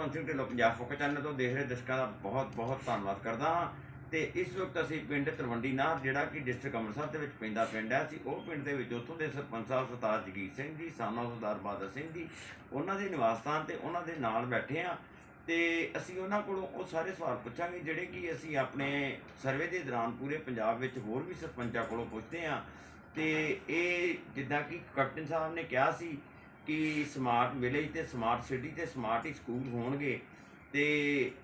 ਪਵਨ Singh Dhillon Punjab focus channel ਤੋਂ ਦੇਖ ਰਹੇ ਦਰਸ਼ਕਾਂ ਦਾ ਬਹੁਤ ਬਹੁਤ ਧੰਨਵਾਦ ਕਰਦਾ ਹਾਂ। ਤੇ ਇਸ ਵਕਤ ਅਸੀਂ ਪਿੰਡ ਤਲਵੰਡੀ ਨਾਹਰ ਜਿਹੜਾ ਕਿ ਡਿਸਟ੍ਰਿਕਟ ਅੰਮ੍ਰਿਤਸਰ ਦੇ ਵਿੱਚ ਪੈਂਦਾ ਪਿੰਡ ਹੈ, ਅਸੀਂ ਉਹ ਪਿੰਡ ਦੇ ਵਿੱਚ ਉੱਥੋਂ ਦੇ ਸਰਪੰਚ ਸਾਹਿਬ ਸਰਦਾਰ ਜਗੀਰ ਸਿੰਘ ਜੀ ਸਾਨਾ ਸਰਦਾਰ ਬਾਦਲ ਸਿੰਘ ਜੀ ਉਹਨਾਂ ਦੇ ਨਿਵਾਸ ਸਥਾਨ ਤੇ ਉਹਨਾਂ ਦੇ ਨਾਲ ਬੈਠੇ ਹਾਂ। ਤੇ ਅਸੀਂ ਉਹਨਾਂ ਕੋਲੋਂ ਉਹ ਸਾਰੇ ਸਵਾਲ ਪੁੱਛਾਂਗੇ ਜਿਹੜੇ ਕਿ ਅਸੀਂ ਆਪਣੇ ਸਰਵੇ ਦੇ ਦੌਰਾਨ ਪੂਰੇ ਪੰਜਾਬ ਵਿੱਚ ਹੋਰ ਵੀ ਸਰਪੰਚਾਂ ਕੋਲੋਂ ਪੁੱਛਦੇ ਹਾਂ। ਤੇ ਇਹ ਜਿੱਦਾਂ ਕਿ ਕੈਪਟਨ ਸਾਹਿਬ ਨੇ ਕਿਹਾ ਸੀ ਕਿ ਸਮਾਰਟ ਵਿਲੇਜ ਤੇ ਸਮਾਰਟ ਸਿਟੀ ਤੇ ਸਮਾਰਟ ਹੀ ਸਕੂਲ ਹੋਣਗੇ, ਤੇ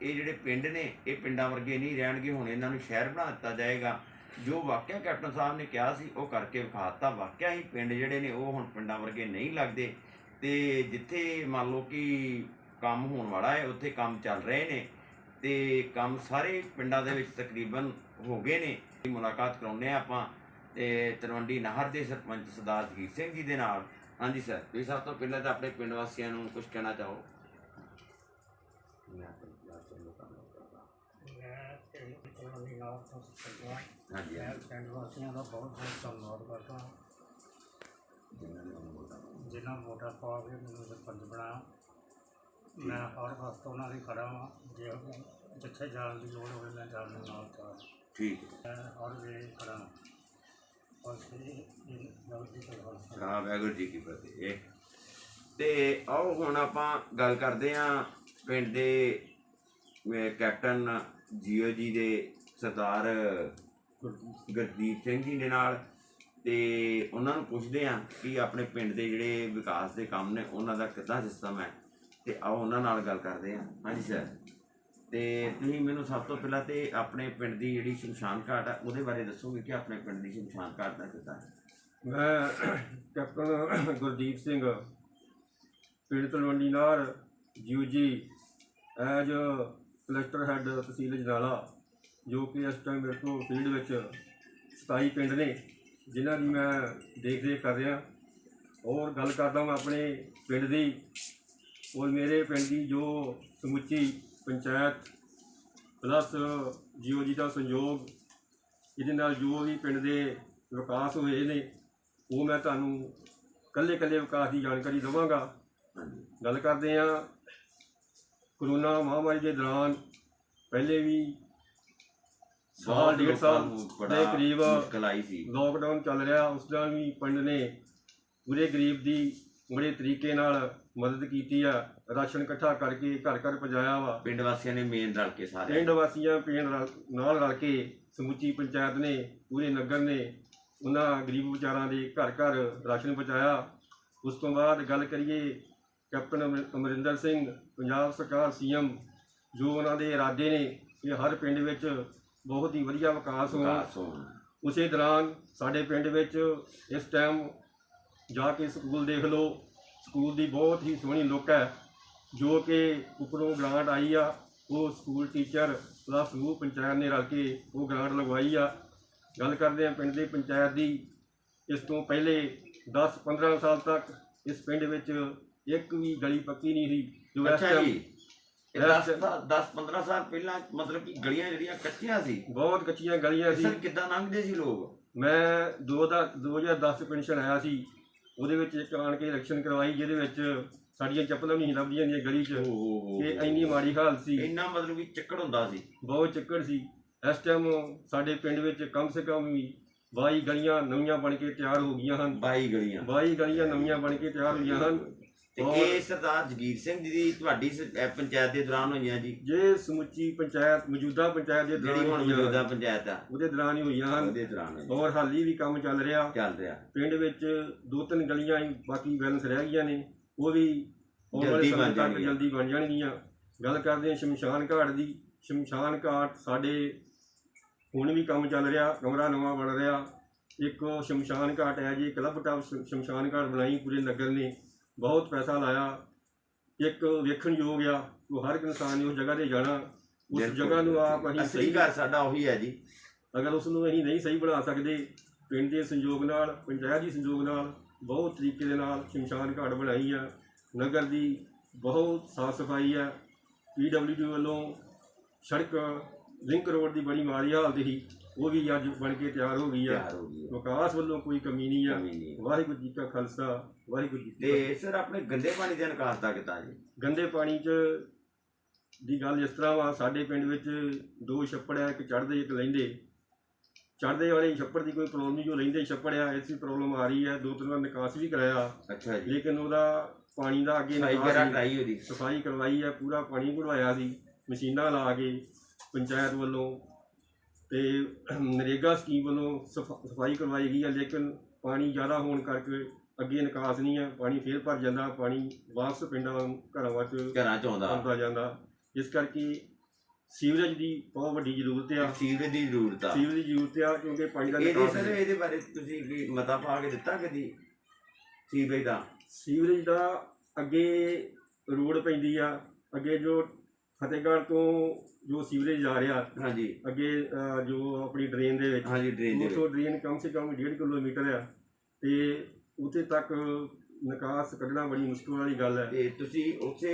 ਇਹ ਜਿਹੜੇ ਪਿੰਡ ਨੇ ਇਹ ਪਿੰਡਾਂ ਵਰਗੇ ਨਹੀਂ ਰਹਿਣਗੇ, ਹੁਣ ਇਹਨਾਂ ਨੂੰ ਸ਼ਹਿਰ ਬਣਾ ਦਿੱਤਾ ਜਾਏਗਾ। ਜੋ ਵਾਕਿਆ ਕੈਪਟਨ ਸਾਹਿਬ ਨੇ ਕਿਹਾ ਸੀ ਉਹ ਕਰਕੇ ਵਿਖਾ ਦਿੱਤਾ। ਵਾਕਿਆ ਹੀ ਪਿੰਡ ਜਿਹੜੇ ਨੇ ਉਹ ਹੁਣ ਪਿੰਡਾਂ ਵਰਗੇ ਨਹੀਂ ਲੱਗਦੇ, ਤੇ ਜਿੱਥੇ ਮੰਨ ਲਓ ਕਿ ਕੰਮ ਹੋਣ ਵਾਲਾ ਹੈ ਉੱਥੇ ਕੰਮ ਚੱਲ ਰਹੇ ਨੇ, ਤੇ ਕੰਮ ਸਾਰੇ ਪਿੰਡਾਂ ਦੇ ਵਿੱਚ ਤਕਰੀਬਨ ਹੋ ਗਏ ਨੇ। ਮੁਲਾਕਾਤ ਕਰਾਉਂਦੇ ਹਾਂ ਆਪਾਂ ਤੇ ਤਲਵੰਡੀ ਨਾਹਰ ਦੇ ਸਰਪੰਚ ਸਰਦਾਰ ਜਗੀਰ ਸਿੰਘ ਜੀ ਦੇ ਨਾਲ। ਹਾਂਜੀ ਸਰ, ਤੁਸੀਂ ਸਭ ਤੋਂ ਪਹਿਲਾਂ ਤਾਂ ਆਪਣੇ ਪਿੰਡ ਵਾਸੀਆਂ ਨੂੰ ਕੁਝ ਕਹਿਣਾ ਚਾਹੋ। मैं तलवंडी नाहर तो सरपंच हाँ जी, मैं पिंड वासियों का बहुत बहुत धन्यवाद करता हाँ जिन्होंने वोटा पा के मैंने सरपंच बनाया। मैं हर वक्त उन्होंने खड़ा हाँ, जो जिथे जाने की लोड़ हो मैं जाने नाल चाह ठीक मैं हर वे खड़ा ਵਾਹਿਗੁਰੂ ਜੀ ਕੀ ਫਤਿਹ। ਤੇ ਆਓ ਹੁਣ ਆਪਾਂ ਗੱਲ ਕਰਦੇ ਹਾਂ ਪਿੰਡ ਦੇ ਕੈਪਟਨ ਜੀਓ ਜੀ ਦੇ ਸਰਦਾਰ ਗੁਰਦੀਪ ਸਿੰਘ ਜੀ ਦੇ ਨਾਲ, ਤੇ ਉਹਨਾਂ ਨੂੰ ਪੁੱਛਦੇ ਹਾਂ ਕਿ ਆਪਣੇ ਪਿੰਡ ਦੇ ਜਿਹੜੇ ਵਿਕਾਸ ਦੇ ਕੰਮ ਨੇ ਉਹਨਾਂ ਦਾ ਕਿੱਦਾਂ ਸਿਸਟਮ ਹੈ, ਤੇ ਆਓ ਉਹਨਾਂ ਨਾਲ ਗੱਲ ਕਰਦੇ ਹਾਂ। ਹਾਂਜੀ ਸਰ, ਤੇ ਤੁਸੀਂ ਮੈਨੂੰ ਸਭ ਤੋਂ ਪਹਿਲਾਂ ਤੇ ਆਪਣੇ ਪਿੰਡ ਦੀ ਜਿਹੜੀ ਸ਼ਮਸ਼ਾਨ ਘਾਟ ਹੈ ਉਹਦੇ ਬਾਰੇ ਦੱਸੋਗੇ ਕਿ ਆਪਣੇ ਪਿੰਡ ਦੀ ਸ਼ਮਸ਼ਾਨ ਘਾਟ ਦਾ ਕਿੱਦਾਂ ਹੈ? मैं कैप्टन गुरदीप सिंह पिंड तलवंडी नाहर जीओ जी एज कलैक्टर हैड तहसील अजनाला, जो कि इस टाइम मेरे को फील्ड में 27 पिंड ने जिन्हों की मैं देख रेख कर रहा और गल करता मैं अपने पिंड की और मेरे पिंड की जो समुची पंचायत प्लस जीओ जी का संयोग ये जो भी पिंड के विकास हुए ने वो मैं तुहानूं कल्ले कल्ले विकास की जानकारी देवांगा। गल करते हैं कोरोना महामारी के दौरान पहले भी साल डेढ़ साल के करीब लॉकडाउन चल रहा, उस दौरान भी पिंड ने पूरे गरीब की बड़े तरीके नाल मदद की है, राशन इकट्ठा करके घर घर पहुँचाया वा। पिंड वासियों ने मेन रल के सारे पिंड वासियों नाल रल के समुची पंचायत ने पूरे नगर ने उन्होंने गरीब विचारों के घर घर राशन पहुँचाया। उस तो बाद गल करिए कैप्टन अमरिंदर सिंह पंजाब सरकार CM जो उन्होंने इरादे ने कि हर पिंड में बहुत ही वधिया विकास हो। उस दौरान साढ़े पिंड में इस टाइम जाके स्कूल देख लो, स्कूल की बहुत ही सोहनी लुक है, जो कि उपरों ग्रांट आई आ, वो स्कूल टीचर प्लस वो पंचायत ने रल के वो ग्रांट लगवाई आ। गल करते हैं पिंड की पंचायत की, इस तो पहले 10-15 साल तक इस पिंड में एक भी गली पक्की नहीं थी। जो अच्छा जी, 10-15 साल पहला मतलब कि गलियां ਜਿਹੜੀਆਂ ਕੱਚੀਆਂ ਸੀ, बहुत कच्चियां गलियां सी। ਸਰ ਕਿੱਦਾਂ ਲੰਘਦੇ ਸੀ ਲੋਕ? मैं 2010 पेंशन आया सी, ਉਹਦੇ ਵਿੱਚ ਇੱਕ ਆਣ ਕੇ ਇਲੈਕਸ਼ਨ ਕਰਵਾਈ ਜਿਹਦੇ ਵਿੱਚ ਸਾਡੀਆਂ ਚੱਪਲਾਂ ਵੀ ਨਹੀਂ ਲੱਭਦੀਆਂ ਨੇ ਗਲੀ 'ਚ, ਕਿ ਇੰਨੀ ਮਾੜੀ ਹਾਲਤ ਸੀ। ਇੰਨਾ ਮਤਲਬ ਕਿ ਚੱਕੜ ਹੁੰਦਾ ਸੀ, ਬਹੁਤ ਚੱਕੜ ਸੀ। ਇਸ ਟਾਈਮ ਸਾਡੇ ਪਿੰਡ ਵਿੱਚ ਕਮ ਸੇ ਕਮ ਵੀ 22 ਗਲੀਆਂ ਨਵੀਆਂ ਬਣ ਕੇ ਤਿਆਰ ਹੋ ਗਈਆਂ ਹਨ। 22 ਗਲੀਆਂ ਨਵੀਆਂ ਬਣ ਕੇ ਤਿਆਰ ਹੋਈਆਂ ਹਨ। ਤੇ ਇਹ ਸਰਦਾਰ ਜਗੀਰ ਸਿੰਘ ਜੀ ਦੀ ਤੁਹਾਡੀ ਪੰਚਾਇਤ ਦੇ ਦੌਰਾਨ ਹੋਈਆਂ ਜੀ? ਜੇ ਸਮੁੱਚੀ ਪੰਚਾਇਤ ਮੌਜੂਦਾ ਪੰਚਾਇਤ ਦੇ ਜਿਹੜੀ ਹੁਣ ਮੌਜੂਦਾ ਪੰਚਾਇਤ ਆ ਉਹਦੇ ਦੌਰਾਨ ਹੀ ਹੋਈਆਂ ਹਨ। ਉਹਦੇ ਦੌਰਾਨ ਔਰ ਹਾਲੀ ਵੀ ਕੰਮ ਚੱਲ ਰਿਹਾ ਪਿੰਡ ਵਿੱਚ 2-3 ਗਲੀਆਂ ਹੀ ਬਾਕੀ ਬੈਲੈਂਸ ਰਹਿ ਗਈਆਂ ਨੇ, ਉਹ ਵੀ ਆਉਣ ਵਾਲੇ ਸਮੇਂ ਤੱਕ ਜਲਦੀ ਬਣ ਜਾਣਗੀਆਂ। ਗੱਲ ਕਰਦੇ ਹਾਂ ਸ਼ਮਸ਼ਾਨ ਘਾਟ ਦੀ। ਸ਼ਮਸ਼ਾਨ ਘਾਟ ਸਾਡੇ ਹੁਣ ਵੀ ਕੰਮ ਚੱਲ ਰਿਹਾ, ਕਮਰਾ ਨਵਾਂ ਬਣ ਰਿਹਾ। ਇੱਕ ਸ਼ਮਸ਼ਾਨ ਘਾਟ ਹੈ ਜੀ, ਕਲੱਬ ਟਾਪ ਸ਼ਮਸ਼ਾਨ ਘਾਟ ਬਣਾਈ ਪੂਰੇ ਨਗਰ ਨੇ, ਬਹੁਤ ਪੈਸਾ ਲਾਇਆ। ਇੱਕ ਵੇਖਣ ਯੋਗ ਆ, ਉਹ ਹਰ ਇੱਕ ਇਨਸਾਨ ਨੇ ਉਸ ਜਗ੍ਹਾ 'ਤੇ ਜਾਣਾ। ਉਸ ਜਗ੍ਹਾ ਨੂੰ ਆਪ ਅਸੀਂ ਸਹੀ ਘਰ ਸਾਡਾ ਉਹੀ ਹੈ ਜੀ। ਅਗਰ ਉਸ ਨੂੰ ਅਸੀਂ ਨਹੀਂ ਸਹੀ ਬਣਾ ਸਕਦੇ, ਪਿੰਡ ਦੇ ਸੰਯੋਗ ਨਾਲ, ਪੰਚਾਇਤ ਦੇ ਸੰਯੋਗ ਨਾਲ ਬਹੁਤ ਤਰੀਕੇ ਦੇ ਨਾਲ ਸ਼ਮਸ਼ਾਨ ਘਾਟ ਬਣਾਈ ਆ। ਨਗਰ ਦੀ ਬਹੁਤ ਸਾਫ਼ ਸਫਾਈ ਹੈ। PWD ਵੱਲੋਂ ਸੜਕ ਲਿੰਕ रोड की बड़ी माड़ी हालत ही, वो भी अज बन के तैयार हो गई है। विकास वालों कोई कमी नहीं है। वाहिगुरू जी का खालसा वाहिगुरू जी। सर अपने गंदे पानी का निकास का कितना जी? गंदे पानी च ਦੀ ਗੱਲ ਇਸ ਤਰ੍ਹਾਂ ਵਾ, ਸਾਡੇ ਪਿੰਡ ਵਿੱਚ 2 ਛੱਪੜ ਆ, ਇੱਕ ਚੜ੍ਹਦੇ ਇੱਕ ਲਹਿੰਦੇ। ਚੜ੍ਹਦੇ ਵਾਲੇ ਛੱਪੜ ਦੀ ਕੋਈ ਪ੍ਰੋਬਲਮ ਨਹੀਂ, ਜੋ ਲਹਿੰਦੇ ਛੱਪੜ ਆ ਐਸੀ ਪ੍ਰੋਬਲਮ ਆ ਰਹੀ ਹੈ। 2-3 ਵਾਰ ਨਿਕਾਸ ਵੀ ਕਰਾਇਆ, ਅੱਛਾ ਜੀ, ਲੇਕਿਨ ਉਹਦਾ ਪਾਣੀ ਦਾ ਅੱਗੇ ਸਫਾਈ ਨਿਕਾਸ ਵਗੈਰਾ ਨਹੀਂ। ਕਰਾਈ ਉਹਦੀ? ਸਫਾਈ ਕਰਵਾਈ ਹੈ, ਪੂਰਾ ਪਾਣੀ ਘੁਲਵਾਇਆ ਸੀ ਮਸ਼ੀਨਾਂ ਲਾ ਕੇ ਪੰਚਾਇਤ ਵੱਲੋਂ, ਤੇ ਨਰੇਗਾ ਸਕੀਮ ਵੱਲੋਂ ਸਫਾਈ ਕਰਵਾਈ ਗਈ ਹੈ। ਲੇਕਿਨ ਪਾਣੀ ਜ਼ਿਆਦਾ ਹੋਣ ਕਰਕੇ ਅੱਗੇ ਨਿਕਾਸ ਨਹੀਂ ਹੈ, ਪਾਣੀ ਫੇਰ ਭਰ ਜਾਂਦਾ, ਪਾਣੀ ਵਾਪਸ ਪਿੰਡਾਂ ਘਰਾਂ ਵਿੱਚ ਘਰਾਂ ਚ ਆਉਂਦਾ? ਆਉਂਦਾ ਜਾਂਦਾ। ਇਸ ਕਰਕੇ ਸੀਵਰੇਜ ਦੀ ਬਹੁਤ ਵੱਡੀ ਜ਼ਰੂਰਤ ਆ। ਸੀਵਰੇਜ ਦੀ ਜ਼ਰੂਰਤ ਆ? ਸੀਵਰੇਜ ਦੀ ਜ਼ਰੂਰਤ ਆ, ਕਿਉਂਕਿ ਪਾਣੀ ਦਾ ਇਹਦੇ ਨਿਕਾਸ ਸਰ ਨਹੀਂ। ਇਹਦੇ ਬਾਰੇ ਤੁਸੀਂ ਕੀ ਮਤਾ ਪਾ ਕੇ ਦਿੱਤਾ ਕਦੀ ਸੀਵਰੇਜ ਦਾ? ਸੀਵਰੇਜ ਦਾ ਅੱਗੇ ਰੋਡ ਪੈਂਦੀ ਆ, ਅੱਗੇ ਜੋ ਫਤਿਹਗੜ੍ਹ ਤੋਂ ਜੋ ਸੀਵਰੇਜ ਜਾ ਰਿਹਾ ਹਾਂਜੀ ਅੱਗੇ ਜੋ ਆਪਣੀ ਡਰੇਨ ਦੇ ਵਿੱਚ, ਹਾਂਜੀ, ਡਰੇਨ ਦੇ ਉੱਥੋਂ ਡਰੇਨ ਕਮ ਸੇ ਕਮ 1.5 ਕਿਲੋਮੀਟਰ ਆ, ਤੇ ਉੱਥੇ ਤੱਕ ਨਿਕਾਸ ਕੱਢਣਾ ਬੜੀ ਮੁਸ਼ਕਿਲ ਵਾਲੀ ਗੱਲ ਹੈ। ਤੇ ਤੁਸੀਂ ਉਸੇ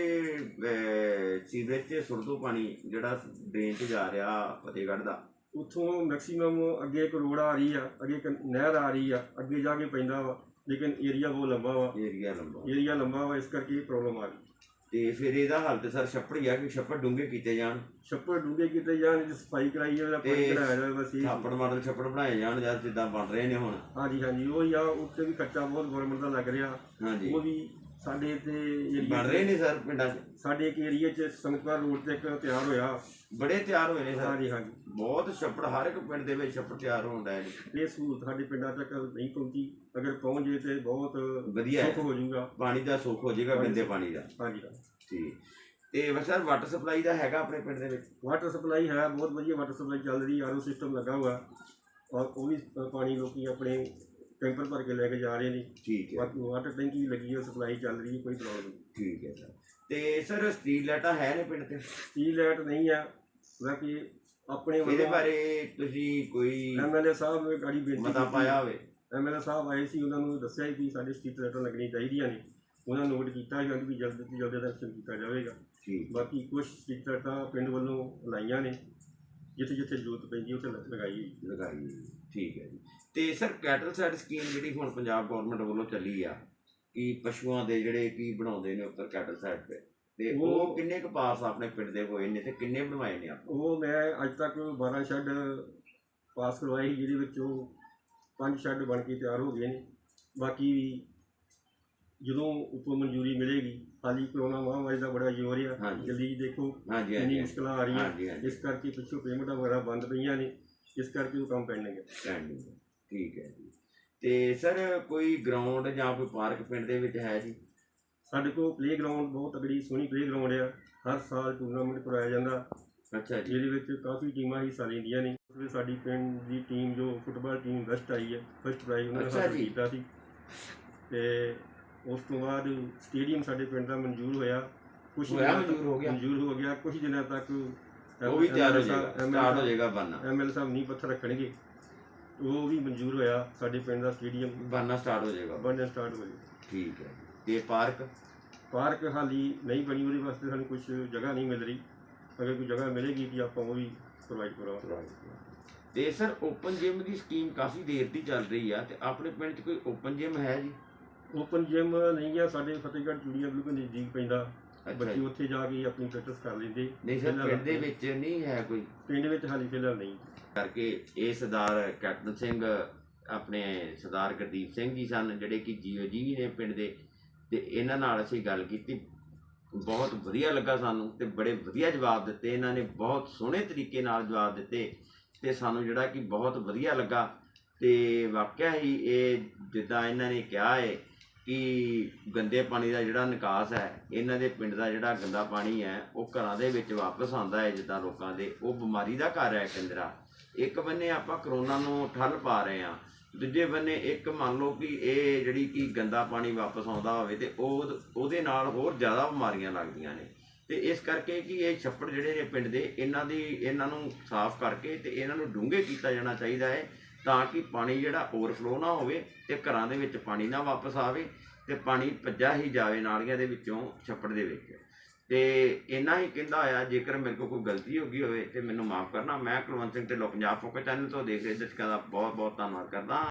ਸੀਵਰੇਜ 'ਚ ਸੁੱਟ ਦਿਓ ਪਾਣੀ ਜਿਹੜਾ ਡਰੇਨ 'ਚ ਜਾ ਰਿਹਾ ਫਤਿਹਗੜ੍ਹ ਦਾ? ਉੱਥੋਂ ਮੈਕਸੀਮਮ ਅੱਗੇ ਇੱਕ ਰੋਡ ਆ ਰਹੀ ਆ, ਅੱਗੇ ਇੱਕ ਨਹਿਰ ਆ ਰਹੀ ਆ, ਅੱਗੇ ਜਾ ਕੇ ਪੈਂਦਾ ਵਾ, ਲੇਕਿਨ ਏਰੀਆ ਬਹੁਤ ਲੰਬਾ ਵਾ। ਏਰੀਆ ਲੰਬਾ ਵਾ, ਇਸ ਕਰਕੇ ਪ੍ਰੋਬਲਮ ਆ ਰਹੀ। ਤੇ ਫਿਰ ਇਹਦਾ ਹੱਲ ਤੇ ਸਰ ਛੱਪੜ ਹੀ ਆ ਕਿ ਛੱਪੜ ਡੂੰਘੇ ਕੀਤੇ ਜਾਣ, ਛੱਪੜ ਡੂੰਘੇ ਕੀਤੇ ਜਾਣ, ਸਫਾਈ ਕਰਾਈ ਜਾਵੇ, ਪਾਣੀ ਕਢਾਇਆ ਜਾਵੇ, ਬਸ ਇਹ। ਛੱਪੜ ਮਾਡਲ ਛੱਪੜ ਬਣਾਏ ਜਾਣ ਜਾਂ ਜਿੱਦਾਂ ਬਣ ਰਹੇ ਨੇ ਹੁਣ? ਹਾਂਜੀ ਹਾਂਜੀ, ਉਹੀ ਆ। ਉੱਤੇ ਵੀ ਖਰਚਾ ਬਹੁਤ ਗਵਰਨਮੈਂਟ ਦਾ ਲੱਗ ਰਿਹਾ, ਹਾਂਜੀ, ਉਹ ਵੀ ਸਾਡੇ ਤੇ ਬਣ ਰਹੇ ਨੇ ਸਰ ਪਿੰਡਾਂ 'ਚ? ਸਾਡੇ ਇੱਕ ਏਰੀਆ 'ਚ ਸੰਗਤਪੁਰ ਰੋਡ ਤੇ ਇੱਕ ਤਿਆਰ ਹੋਇਆ। ਬੜੇ ਤਿਆਰ ਹੋਏ ਨੇ ਸਰ? ਹਾਂਜੀ ਹਾਂਜੀ, ਬਹੁਤ ਛੱਪੜ, ਹਰ ਇੱਕ ਪਿੰਡ ਦੇ ਵਿੱਚ ਛੱਪੜ ਤਿਆਰ ਹੋਣ ਡਏ ਨੇ। ਇਹ ਸਹੂਲਤ ਸਾਡੇ ਪਿੰਡਾਂ ਤੱਕ ਨਹੀਂ ਪਹੁੰਚੀ, ਅਗਰ ਪਹੁੰਚ ਜੇ ਤੇ ਬਹੁਤ ਵਧੀਆ ਹੈ। ਸੁੱਖ ਹੋ ਜਾਊਗਾ, ਪਾਣੀ ਦਾ ਸੁੱਖ ਹੋ ਜਾਏਗਾ, ਗੰਦੇ ਪਾਣੀ ਦਾ। ਹਾਂਜੀ। ਠੀਕ। ਤੇ ਸਰ ਵਾਟਰ ਸਪਲਾਈ ਦਾ ਹੈਗਾ ਆਪਣੇ ਪਿੰਡ ਦੇ ਵਿੱਚ? ਵਾਟਰ ਸਪਲਾਈ ਹੈ, ਬਹੁਤ ਵਧੀਆ ਵਾਟਰ ਸਪਲਾਈ ਚੱਲ ਰਹੀ, ਆਰਓ ਸਿਸਟਮ ਲੱਗਾ ਹੋਇਆ, ਔਰ ਉਹ ਵੀ ਪਾਣੀ ਲੋਕੀ ਆਪਣੇ ਟੈਂਕਰ ਭਰ ਕੇ ਲੈ ਕੇ ਜਾ ਰਹੇ ਨੇ। ਠੀਕ ਹੈ, ਵਾਟਰ ਟੈਂਕੀ ਵੀ ਲੱਗੀ ਹੈ, ਸਪਲਾਈ ਚੱਲ ਰਹੀ ਹੈ, ਕੋਈ ਪ੍ਰੋਬਲਮ ਨਹੀਂ। ਠੀਕ ਹੈ ਸਰ। ਤੇ ਸਰ ਸਟਰੀਟ ਲਾਈਟਾਂ ਹੈ ਨੇ ਪਿੰਡ ਤੇ? ਸਟਰੀਟ ਲਾਈਟ ਨਹੀਂ ਆ, ਬਾਕੀ ਆਪਣੇ ਇਹਦੇ ਬਾਰੇ ਤੁਸੀਂ ਕੋਈ ਐਮਐਲਏ ਸਾਹਿਬ ਨੇ ਗਾੜੀ ਬੇਨਤੀ ਮਤਾ ਪਾਇਆ ਹੋਵੇ? ਐਮਐਲਏ ਸਾਹਿਬ ਆਏ ਸੀ, ਉਹਨਾਂ ਨੂੰ ਦੱਸਿਆ ਕਿ ਸਾਡੇ ਸਟਰੀਟ ਲਾਈਟਾਂ ਲੱਗਣੀਆਂ ਚਾਹੀਦੀਆਂ ਨੇ, ਉਹਨਾਂ ਨੋਟ ਕੀਤਾ ਹੈ ਕਿ ਜਲਦ ਤੋਂ ਜਲਦ ਐਕਸ਼ਨ ਕੀਤਾ ਜਾਵੇਗਾ। ਠੀਕ। ਬਾਕੀ ਕੁਝ ਸਟਰੀਟ ਲਾਈਟਾਂ ਪਿੰਡ ਵੱਲੋਂ ਲਾਈਆਂ ਨੇ, ਜਿੱਥੇ ਜਿੱਥੇ ਜ਼ਰੂਰਤ ਪੈਂਦੀ ਉੱਥੇ ਲਗਾਈ। ਠੀਕ ਹੈ ਜੀ। ਤੇ ਸਰ ਕੈਟਲ ਸਾਈਡ ਸਕੀਮ ਜਿਹੜੀ ਹੁਣ ਪੰਜਾਬ ਗਵਰਨਮੈਂਟ ਵੱਲੋਂ ਚੱਲੀ ਆ, ਕਿ ਪਸ਼ੂਆਂ ਦੇ ਜਿਹੜੇ ਕੀ ਬਣਾਉਂਦੇ ਨੇ ਉੱਪਰ ਕੈਟਲ ਸਾਈਡ ਤੇ ਉਹ ਕਿੰਨੇ ਕੁ ਪਾਸ ਆਪਣੇ ਪਿੰਡ ਦੇ ਹੋਏ ਨੇ ਤੇ ਕਿੰਨੇ ਬਣਵਾਏ ਨੇ ਆਪਾਂ? ਉਹ ਮੈਂ ਅੱਜ ਤੱਕ 12 ਸ਼ੈੱਡ ਪਾਸ ਕਰਵਾਏ ਸੀ, ਜਿਹਦੇ ਵਿੱਚੋਂ 5 ਸ਼ੈੱਡ ਬਣ ਕੇ ਤਿਆਰ ਹੋ ਗਏ ਨੇ। ਬਾਕੀ ਜਦੋਂ ਉੱਪਰ ਮਨਜ਼ੂਰੀ ਮਿਲੇਗੀ, ਹਾਲੀ ਕਰੋਨਾ ਮਹਾਂਮਾਰੀ ਦਾ ਬੜਾ ਜ਼ੋਰ ਆ, ਜਲਦੀ ਦੇਖੋ ਇੰਨੀ ਮੁਸ਼ਕਲਾਂ ਆ ਰਹੀਆਂ, ਇਸ ਕਰਕੇ ਪਿੱਛੋਂ ਪੇਮੈਂਟਾਂ ਵਗੈਰਾ ਬੰਦ ਪਈਆਂ ਨੇ, ਇਸ ਕਰਕੇ ਉਹ ਕੰਮ ਪੈਂਡਿੰਗ ਹੈ। ਠੀਕ ਹੈ ਜੀ। ਤੇ ਸਰ ਕੋਈ ਗਰਾਊਂਡ ਜਾਂ ਕੋਈ ਪਾਰਕ ਪਿੰਡ ਦੇ ਵਿੱਚ ਹੈ ਜੀ? ਸਾਡੇ ਕੋਲ ਪਲੇਗਰਾਊਂਡ ਬਹੁਤ ਤਗੜੀ ਸੋਹਣੀ ਪਲੇਗਰਾਊਂਡ ਆ, ਹਰ ਸਾਲ ਟੂਰਨਾਮੈਂਟ ਕਰਵਾਇਆ ਜਾਂਦਾ। ਅੱਛਾ ਜੀ। ਜਿਹਦੇ ਵਿੱਚ ਕਾਫੀ ਟੀਮਾਂ ਹਿੱਸਾ ਲੈਂਦੀਆਂ ਨੇ। ਸਾਡੀ ਪਿੰਡ ਦੀ ਟੀਮ ਜੋ ਫੁੱਟਬਾਲ ਟੀਮ ਬੈਸਟ ਆਈ ਹੈ, ਫਸਟ ਪ੍ਰਾਈਜ਼ ਉਹਨਾਂ ਨੇ ਹਾਸਲ ਕੀਤਾ ਸੀ। ਤੇ ਉਸ ਤੋਂ ਬਾਅਦ ਸਟੇਡੀਅਮ ਸਾਡੇ ਪਿੰਡ ਦਾ ਮਨਜ਼ੂਰ ਹੋਇਆ, ਮਨਜ਼ੂਰ ਹੋ ਗਿਆ। ਕੁਝ ਦਿਨਾਂ ਤੱਕ ਉਹ ਵੀ ਤਿਆਰ ਹੋ ਜਾਏਗਾ, ਸਟਾਰਟ ਹੋ ਜਾਏਗਾ ਬਣਨਾ। ਐਮਐਲ ਸਾਹਿਬ ਨੀਂਹ ਪੱਥਰ ਰੱਖਣਗੇ, ਉਹ ਵੀ ਮਨਜ਼ੂਰ ਹੋਇਆ, ਸਾਡੇ ਪਿੰਡ ਦਾ ਸਟੇਡੀਅਮ ਬਣਨਾ ਸਟਾਰਟ ਹੋ ਜਾਏਗਾ। ਠੀਕ ਹੈ। ਤੇ ਪਾਰਕ ਹਾਲੀ ਨਹੀਂ ਬਣੀ, ਉਹਦੇ ਵਾਸਤੇ ਸਾਨੂੰ ਕੁਝ ਜਗ੍ਹਾ ਨਹੀਂ ਮਿਲ ਰਹੀ। ਅਗਰ ਕੋਈ ਜਗ੍ਹਾ ਮਿਲੇਗੀ ਤਾਂ ਆਪਾਂ ਉਹ ਵੀ ਪ੍ਰੋਵਾਈਡ ਕਰਾਂਗੇ। ਤੇ ਸਰ ਓਪਨ ਜਿਮ ਦੀ ਸਕੀਮ ਕਾਫੀ ਦੇਰ ਦੀ ਚੱਲ ਰਹੀ ਆ, ਤੇ ਆਪਣੇ ਪਿੰਡ 'ਚ ਕੋਈ ਓਪਨ ਜਿਮ ਹੈ ਜੀ? ਓਪਨ ਜਿਮ ਨਹੀਂ ਆ, ਸਾਡੇ ਫਤਿਹਗੜ੍ਹ ਚੂੜੀਆਂ ਬਿਲਕੁਲ ਨਜ਼ਦੀਕ ਪੈਂਦਾ, ਬੱਚੇ ਉੱਥੇ ਜਾ ਕੇ ਆਪਣੀ ਪ੍ਰੈਕਟਿਸ ਕਰ ਲੈਂਦੇ। ਨਹੀਂ ਸਰ ਪਿੰਡ ਦੇ ਵਿੱਚ ਨਹੀਂ ਹੈ ਕੋਈ? ਪਿੰਡ ਵਿੱਚ ਹਾਲੀ ਫਿਲਹਾਲ ਨਹੀਂ। ਕਰਕੇ ਇਹ ਸਰਦਾਰ ਕੈਪਟਨ ਸਿੰਘ ਆਪਣੇ ਸਰਦਾਰ ਗੁਰਦੀਪ ਸਿੰਘ ਜੀ ਸਨ, ਜਿਹੜੇ ਕਿ ਜੀਓ ਜੀ ਨੇ ਪਿੰਡ ਦੇ, ਤੇ ਇਹਨਾਂ ਨਾਲ ਅਸੀਂ ਗੱਲ ਕੀਤੀ, ਬਹੁਤ ਵਧੀਆ ਲੱਗਾ ਸਾਨੂੰ, ਤੇ ਬੜੇ ਵਧੀਆ ਜਵਾਬ ਦਿੱਤੇ ਇਹਨਾਂ ਨੇ, ਬਹੁਤ ਸੋਹਣੇ ਤਰੀਕੇ ਨਾਲ ਜਵਾਬ ਦਿੱਤੇ, ਤੇ ਸਾਨੂੰ ਜਿਹੜਾ ਕਿ ਬਹੁਤ ਵਧੀਆ ਲੱਗਾ। ਤੇ ਵਾਕਿਆ ਹੀ ਇਹ ਜਿੱਦਾਂ ਇਹਨਾਂ ਨੇ ਕਿਹਾ ਹੈ ਕਿ ਗੰਦੇ ਪਾਣੀ ਦਾ ਜਿਹੜਾ ਨਿਕਾਸ ਹੈ, ਇਹਨਾਂ ਦੇ ਪਿੰਡ ਦਾ ਜਿਹੜਾ ਗੰਦਾ ਪਾਣੀ ਹੈ ਉਹ ਘਰਾਂ ਦੇ ਵਿੱਚ ਵਾਪਸ ਆਉਂਦਾ ਹੈ, ਜਿੱਦਾਂ ਲੋਕਾਂ ਦੇ ਉਹ ਬਿਮਾਰੀ ਦਾ ਘਰ ਹੈ ਕਿੰਦਰਾ। ਇੱਕ ਬੰਨੇ ਆਪਾਂ ਕਰੋਨਾ ਨੂੰ ਠੱਲ ਪਾ ਰਹੇ ਹਾਂ, ਦੂਜੇ ਬੰਨੇ ਇੱਕ ਮੰਨ ਲਓ ਕਿ ਇਹ ਜਿਹੜੀ ਕਿ ਗੰਦਾ ਪਾਣੀ ਵਾਪਸ ਆਉਂਦਾ ਹੋਵੇ ਤੇ ਉਹਦੇ ਨਾਲ ਹੋਰ ਜ਼ਿਆਦਾ ਬਿਮਾਰੀਆਂ ਲੱਗਦੀਆਂ ਨੇ। ਤੇ ਇਸ ਕਰਕੇ ਕਿ ਇਹ ਛੱਪੜ ਜਿਹੜੇ ਨੇ ਪਿੰਡ ਦੇ, ਇਹਨਾਂ ਨੂੰ ਸਾਫ਼ ਕਰਕੇ ਤੇ ਇਹਨਾਂ ਨੂੰ ਡੂੰਘੇ ਕੀਤਾ ਜਾਣਾ ਚਾਹੀਦਾ ਹੈ, ਤਾਂ ਕਿ ਪਾਣੀ ਜਿਹੜਾ ਓਵਰਫਲੋ ਨਾ ਹੋਵੇ ਤੇ ਘਰਾਂ ਦੇ ਵਿੱਚ ਪਾਣੀ ਨਾ ਵਾਪਸ ਆਵੇ, ਤੇ ਪਾਣੀ ਭੱਜਾ ਹੀ ਜਾਵੇ ਨਾਲੀਆਂ ਦੇ ਵਿੱਚੋਂ ਛੱਪੜ ਦੇ ਵਿੱਚ। ਤੇ ਇੰਨਾ ਹੀ ਕਹਿੰਦਾ ਹੋਇਆ, ਜੇਕਰ ਮੇਰੇ ਕੋਲ ਕੋਈ ਗਲਤੀ ਹੋ ਗਈ ਹੋਵੇ ਤੇ ਮੈਨੂੰ ਮਾਫ਼ ਕਰਨਾ। ਮੈਂ ਕੁਲਵੰਤ ਸਿੰਘ ਢਿੱਲੋਂ ਪੰਜਾਬ ਫੋਕਸ ਚੈਨਲ ਤੋਂ ਦੇਖ ਰਹੇ ਦਰਸ਼ਕਾਂ ਦਾ ਬਹੁਤ ਬਹੁਤ ਧੰਨਵਾਦ ਕਰਦਾ।